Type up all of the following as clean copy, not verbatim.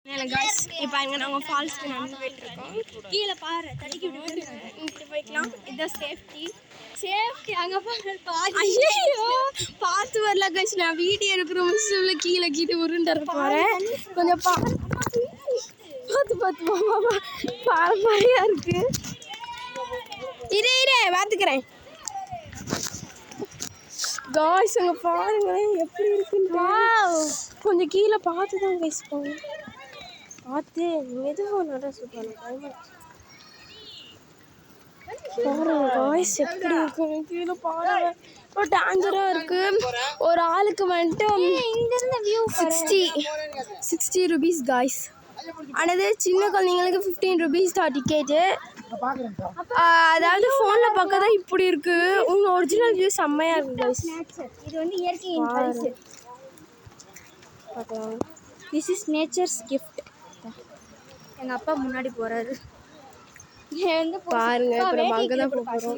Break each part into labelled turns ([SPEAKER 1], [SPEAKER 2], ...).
[SPEAKER 1] இப்போ இங்கே நாங்கள் ஃபால்ஸ்க்கு நடந்து போயிட்டுருக்கோம். கீழே பாரு தடிக்கி இப்படி போய்க்கலாம். இதுதான் சேஃப்டி அங்கே பாரு. ஐயோ பார்த்து வரல கைஸ். நான் வீடியோ இருக்கிற முஸ்லிமில் கீழே உருண்டற போகிறேன். கொஞ்சம் பார்த்து பாரம்பரியா இருக்கு. இரு பார்த்துக்கிறேன். காய்ஸ் அங்கே பாருங்களேன் எப்படி இருக்குன்னு. கொஞ்சம் கீழே பார்த்து தான் கைஸ் போங்க. பார்த்து மெதுவாக நட சூப்பர் பாருங்க காய்ஸ் எப்படி இருக்கு கீழே பாருங்க. ஒரு டேஞ்சராக இருக்கு. ஒரு ஆளுக்கு வந்துட்டு 60 rupees காய்ஸ். ஆனது சின்ன குழந்தைங்களுக்கு 15 rupees தான் டிக்கெட்டு. அதாவது ஃபோனில் பார்க்க தான் இப்படி இருக்கு. உங்கள் ஒரிஜினல் வியூ செம்மையாக இருக்கு காய்ஸ். இது வந்து இயற்கையின் பரிசு. பார்க்கலாம். This is nature's gift. எங்கள் அப்பா முன்னாடி போகிறாரு. வந்து பாருங்க இப்போ நம்ம அங்கே தான் போகிறோம்.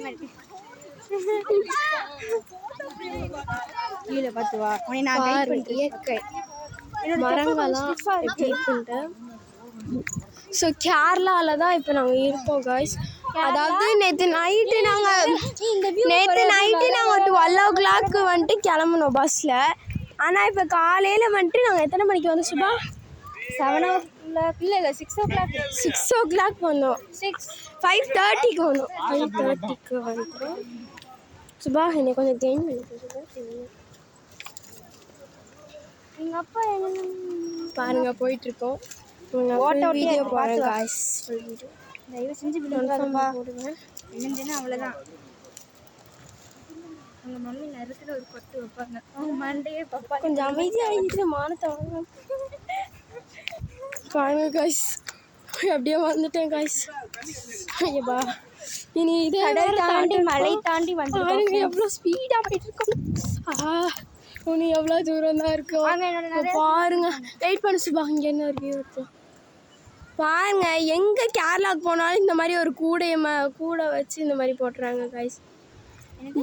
[SPEAKER 1] கீழே பார்த்து வா. இயற்கை மரங்கள்லாம் எப்படி இருக்குன்ட்டு. ஸோ கேரளாவில் தான் இப்போ நாங்கள் இருக்கோம் காய்ஸ். அதாவது நேற்று நைட்டு நாங்கள் 12 o'clock வந்துட்டு கிளம்புனோம் பஸ்ஸில். ஆனால் இப்போ காலையில் வந்துட்டு நாங்கள் எத்தனை மணிக்கு வந்தோம் சுபா? 7 o'clock இல்லை 6 o'clock வந்தோம். 5:30க்கு வந்தோம். 5:30க்கு வந்துட்டோம். சுபா என்னை கொஞ்சம் கெயின் பண்ணிட்டு எங்கள் அப்பா பாருங்க போயிட்டுருக்கோம். வீடியோ பாருங்க காய்ஸ். தயவு செஞ்சு போடுவேன். என்னன்னு அவ்வளோதான். உங்கள் மம்மி நறுக்கிற ஒரு கொத்து வைப்பாங்க. அவங்க மண்டையே பாப்பா. கொஞ்சம் அமைதியாக ஆகிட்டு மானத்தை வாங்க பாருங்க காய்ஸ். அப்படியே வந்துட்டேன் காய்ஸ். ஐயப்பா இனி இதை தாண்டி மலை தாண்டி வந்து பாருங்க எவ்வளோ ஸ்பீடாக போயிட்டு இருக்கோம். இனி எவ்வளோ தூரம் தான் இருக்கு பாருங்க. வெயிட் பண்ண சுபா. இங்கே என்ன ஒரு வியூ இருக்கும் பாருங்க. எங்கே கேரளாவுக்கு போனாலும் இந்த மாதிரி ஒரு கூடை வச்சு இந்த மாதிரி போட்டுறாங்க காய்ஸ்.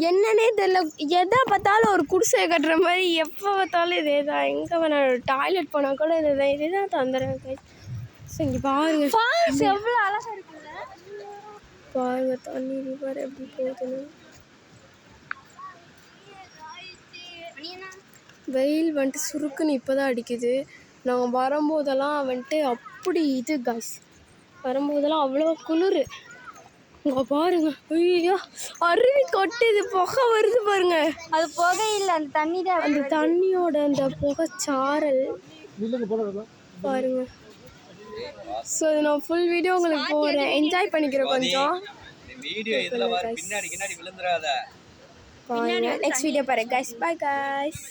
[SPEAKER 1] என்னன்னே தெரியல. எதை பார்த்தாலும் ஒரு குடிசை கட்டுற மாதிரி எப்போ பார்த்தாலும் இதே தான். எங்கே வேணாலும் டாய்லெட் போனால் கூட இதே தான் தந்துடுறாங்க காய்ஸ். ஸோ இங்கே பாருங்க எவ்வளோ அழகாக இருக்குல்ல. பாருங்க தண்ணி பாரு எப்படி போகுதுன்னு. வெயில் வந்துட்டு சுருக்குன்னு இப்போ தான் அடிக்குது. நாங்கள் வரும்போதெல்லாம் வந்துட்டு அப்படி இது காய்ஸ். வரும்போதெல்லாம் அவ்வளோ குளிர். இங்கே பாருங்க. ஐயோ அருவி கொட்டுது. புகை வருது பாருங்க. அது புகை இல்லை அந்த தண்ணி தான். அந்த தண்ணியோட அந்த புகை சாரல் பாருங்க. ஸோ நான் ஃபுல் வீடியோ உங்களுக்கு போகிறேன். என்ஜாய் பண்ணிக்கிறேன் கொஞ்சம். பாருங்க நெக்ஸ்ட் வீடியோ பாருங்க காய்ஸ். By guys.